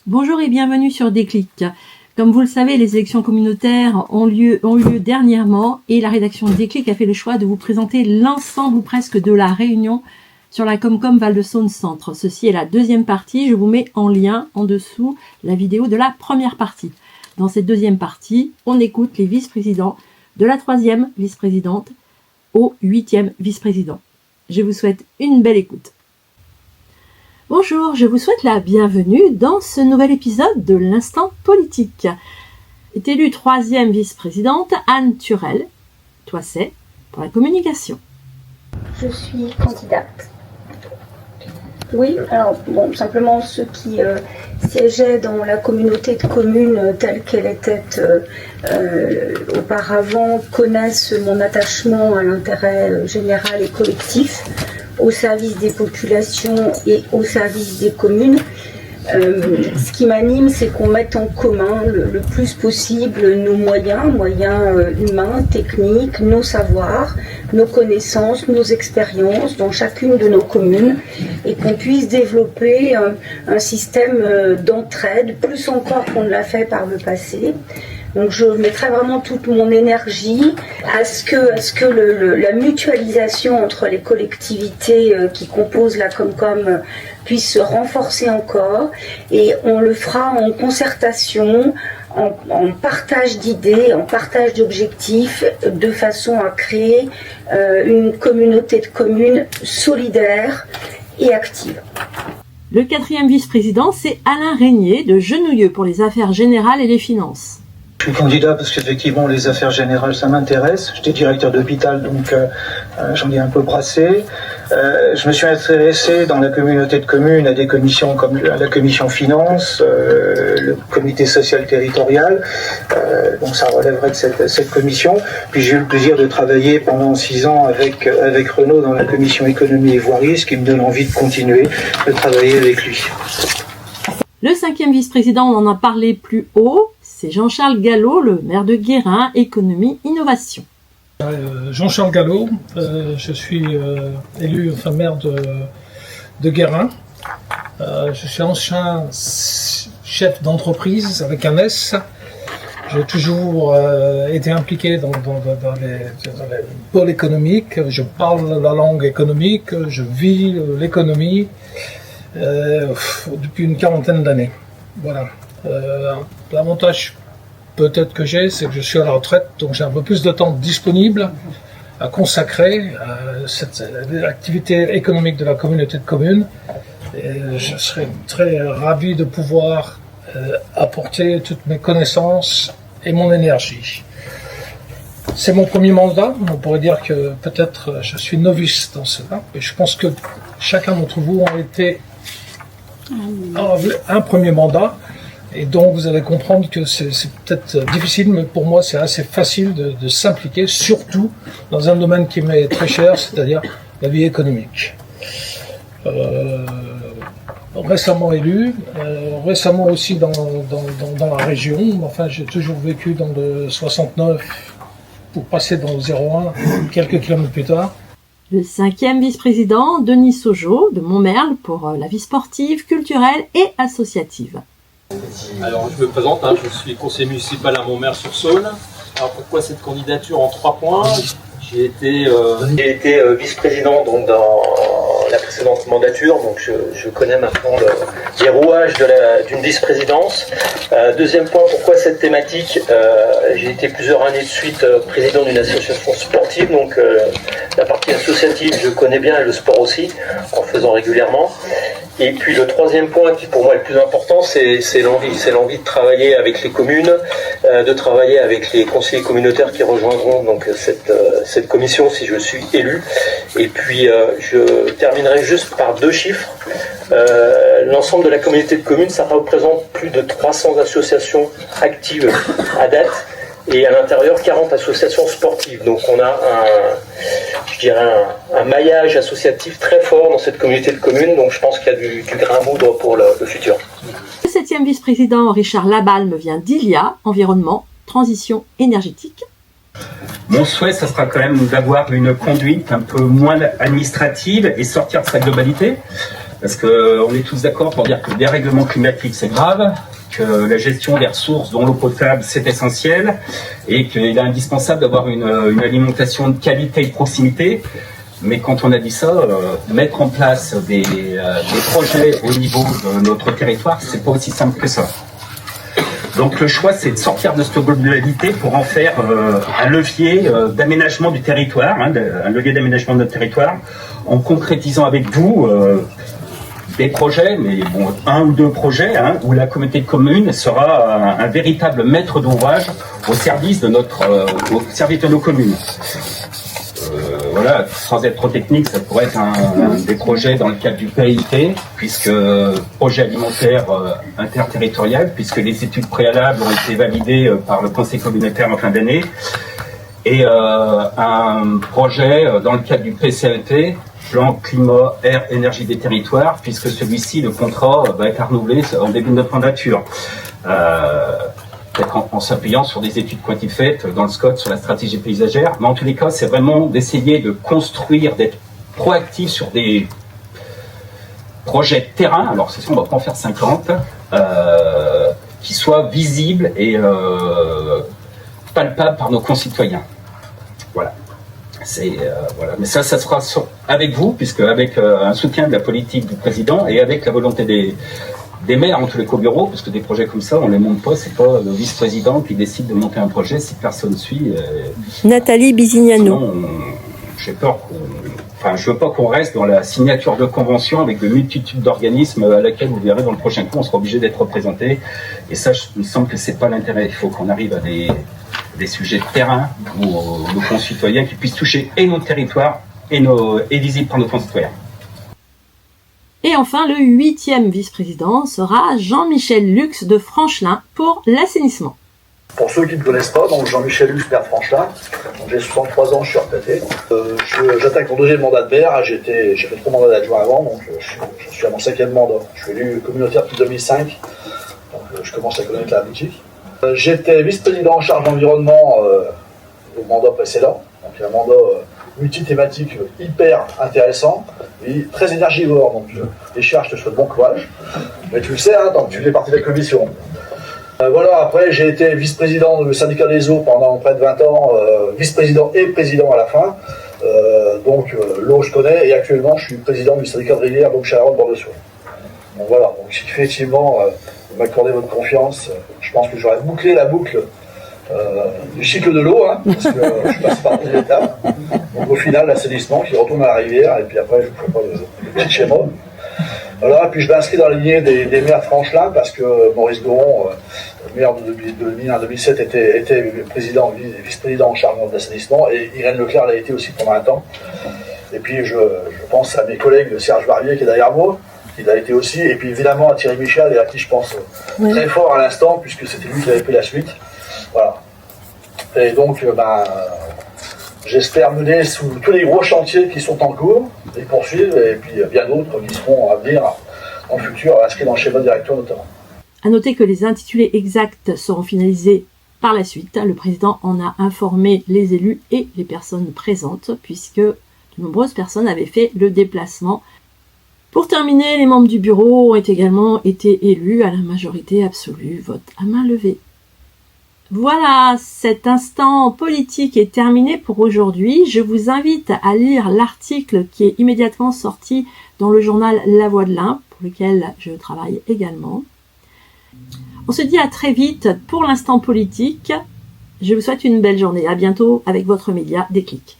Bonjour et bienvenue sur Déclic. Comme vous le savez, les élections communautaires ont eu lieu dernièrement et la rédaction de Déclic a fait le choix de vous présenter l'ensemble ou presque de la réunion sur la Comcom Val-de-Saône Centre. Ceci est la deuxième partie. Je vous mets en lien en dessous la vidéo de la première partie. Dans cette deuxième partie, on écoute les vice-présidents de la 3e vice-présidente au 8e vice-président. Je vous souhaite une belle écoute. Bonjour, je vous souhaite la bienvenue dans ce nouvel épisode de l'Instant Politique. Est élue 3e vice-présidente Anne Turel-Toisset pour la communication. Je suis candidate. Oui, alors bon, simplement ceux qui siégeaient dans la communauté de communes telle qu'elle était auparavant connaissent mon attachement à l'intérêt général et collectif, au service des populations et au service des communes. Ce qui m'anime, c'est qu'on mette en commun le plus possible nos moyens humains, techniques, nos savoirs, nos connaissances, nos expériences dans chacune de nos communes et qu'on puisse développer un système d'entraide, plus encore qu'on ne l'a fait par le passé. Donc je mettrai vraiment toute mon énergie à ce que la mutualisation entre les collectivités qui composent la Comcom puisse se renforcer encore, et on le fera en concertation, en partage d'idées, en partage d'objectifs, de façon à créer une communauté de communes solidaire et active. Le 4e vice-président, c'est Alain Régnier de Genouilleux pour les affaires générales et les finances. Je suis candidat parce qu'effectivement les affaires générales ça m'intéresse. J'étais directeur d'hôpital donc j'en ai un peu brassé. Je me suis intéressé dans la communauté de communes à des commissions comme la commission finances, le comité social territorial, donc ça relèverait de cette commission. Puis j'ai eu le plaisir de travailler pendant 6 ans avec Renaud dans la commission économie et voirie, ce qui me donne envie de continuer de travailler avec lui. Le 5e vice-président, on en a parlé plus haut, c'est Jean-Charles Gallo, le maire de Guérin, économie, innovation. Jean-Charles Gallo, je suis élu maire de Guérin. Je suis ancien chef d'entreprise avec un S. J'ai toujours été impliqué dans les pôles économiques. Je parle la langue économique, je vis l'économie depuis une 40aine d'années. Voilà. L'avantage peut-être que j'ai, c'est que je suis à la retraite, donc j'ai un peu plus de temps disponible à consacrer à cette activité économique de la communauté de communes. Et je serais très ravi de pouvoir apporter toutes mes connaissances et mon énergie. C'est mon premier mandat, on pourrait dire que peut-être je suis novice dans cela, mais je pense que chacun d'entre vous a été un premier mandat. Et donc vous allez comprendre que c'est peut-être difficile, mais pour moi c'est assez facile de s'impliquer, surtout dans un domaine qui m'est très cher, c'est-à-dire la vie économique. Récemment élu, récemment aussi dans la région, enfin j'ai toujours vécu dans le 69 pour passer dans le 01 quelques kilomètres plus tard. Le 5e vice-président, Denis Saugeot de Montmerle pour la vie sportive, culturelle et associative. Alors je me présente, je suis conseiller municipal à Montmerle-sur-Saône. Alors pourquoi cette candidature en 3 points ? J'ai été vice-président donc, dans la précédente mandature, donc je connais maintenant les rouages d'une vice-présidence. Deuxième point, pourquoi cette thématique ? J'ai été plusieurs années de suite président d'une association sportive, donc la partie associative je connais bien et le sport aussi, en faisant régulièrement. Et puis le 3e point qui pour moi est le plus important, c'est l'envie de travailler avec les communes, de travailler avec les conseillers communautaires qui rejoindront donc cette commission si je suis élu. Et puis je terminerai juste par 2 chiffres. L'ensemble de la communauté de communes, ça représente plus de 300 associations actives à date. Et à l'intérieur, 40 associations sportives. Donc on a un maillage associatif très fort dans cette communauté de communes. Donc je pense qu'il y a du grain à moudre pour le futur. Le 7e vice-président, Richard Labalme, vient d'Ilia, environnement, transition énergétique. Mon souhait, ça sera quand même d'avoir une conduite un peu moins administrative et sortir de sa globalité. Parce qu'on est tous d'accord pour dire que le dérèglement climatique, c'est grave, que la gestion des ressources, dont l'eau potable, c'est essentiel, et qu'il est indispensable d'avoir une alimentation de qualité et de proximité. Mais quand on a dit ça, mettre en place des projets au niveau de notre territoire, c'est pas aussi simple que ça. Donc le choix, c'est de sortir de cette globalité pour en faire un levier d'aménagement du territoire, un levier d'aménagement de notre territoire, en concrétisant avec vous des projets, mais bon, 1 ou 2 projets, où la communauté de communes sera un véritable maître d'ouvrage au service de nos communes. Voilà, sans être trop technique, ça pourrait être des projets dans le cadre du PAIT, puisque projet alimentaire interterritorial, puisque les études préalables ont été validées par le conseil communautaire en fin d'année, et un projet dans le cadre du PCAET, plan climat, air, énergie des territoires, puisque celui-ci, le contrat, va être renouvelé en début de notre mandature. Peut-être en s'appuyant sur des études qui ont été faites dans le SCOT sur la stratégie paysagère, mais en tous les cas, c'est vraiment d'essayer de construire, d'être proactif sur des projets de terrain, alors c'est sûr, on ne va pas en faire 50, qui soient visibles et palpables par nos concitoyens. Voilà. Voilà. Mais ça sera avec vous, puisque avec un soutien de la politique du président et avec la volonté des maires, en tous les cas au bureau, parce que des projets comme ça, on ne les monte pas, c'est pas le vice-président qui décide de monter un projet si personne suit. Nathalie Bisignano. Sinon, je veux pas qu'on reste dans la signature de convention avec de multitudes d'organismes à laquelle vous verrez dans le prochain coup, on sera obligé d'être représenté. Et ça, il me semble que c'est pas l'intérêt. Il faut qu'on arrive à des sujets de terrain où nos concitoyens qui puissent toucher et notre territoire et visibles par nos concitoyens. Et enfin, le 8e vice-président sera Jean-Michel Lux de Franchelin pour l'assainissement. Pour ceux qui ne me connaissent pas, donc Jean-Michel Lux, maire de Franchelin. J'ai 63 ans, je suis retraité. J'attaque mon 2e mandat de maire. J'ai fait 3 mandats d'adjoint avant, donc je suis à mon 5e mandat. Je suis élu communautaire depuis 2005, donc je commence à connaître la politique. J'étais vice-président en charge d'environnement au mandat précédent, donc un mandat multi-thématique hyper intéressant et très énergivore. Donc les charges, je te souhaite bon courage. Mais tu le sais, donc tu fais partie de la commission. Voilà, après j'ai été vice-président du syndicat des eaux pendant près de 20 ans, vice-président et président à la fin. Donc l'eau je connais, et actuellement je suis président du syndicat de rivière, donc Chalaronne-Bord-de-Soie. Donc voilà, donc si effectivement vous m'accordez votre confiance, je pense que j'aurais bouclé la boucle du cycle de l'eau, parce que je suis passé par toutes les étapes. Donc au final, l'assainissement qui retourne à la rivière, et puis après je ne ferai pas le petit schéma. Voilà, et puis je m'inscris dans la lignée des maires de Franchelin, parce que Maurice Goron, maire de 2001-2007, était vice-président en charge de l'assainissement, et Irène Leclerc l'a été aussi pendant un temps. Et puis je pense à mes collègues Serge Barbier qui est derrière moi, qui l'a été aussi, et puis évidemment à Thierry Michel, et à qui je pense très fort à l'instant, puisque c'était lui qui avait pris la suite. Voilà. Et donc, j'espère mener sous tous les gros chantiers qui sont en cours, les poursuivre, et puis bien d'autres qui seront à venir en futur, inscrits dans le schéma directeur notamment. À noter que les intitulés exacts seront finalisés par la suite. Le président en a informé les élus et les personnes présentes, puisque de nombreuses personnes avaient fait le déplacement. Pour terminer, les membres du bureau ont également été élus à la majorité absolue, vote à main levée. Voilà, cet instant politique est terminé pour aujourd'hui. Je vous invite à lire l'article qui est immédiatement sorti dans le journal La Voix de l'Ain, pour lequel je travaille également. On se dit à très vite pour l'instant politique. Je vous souhaite une belle journée. À bientôt avec votre média Déclic.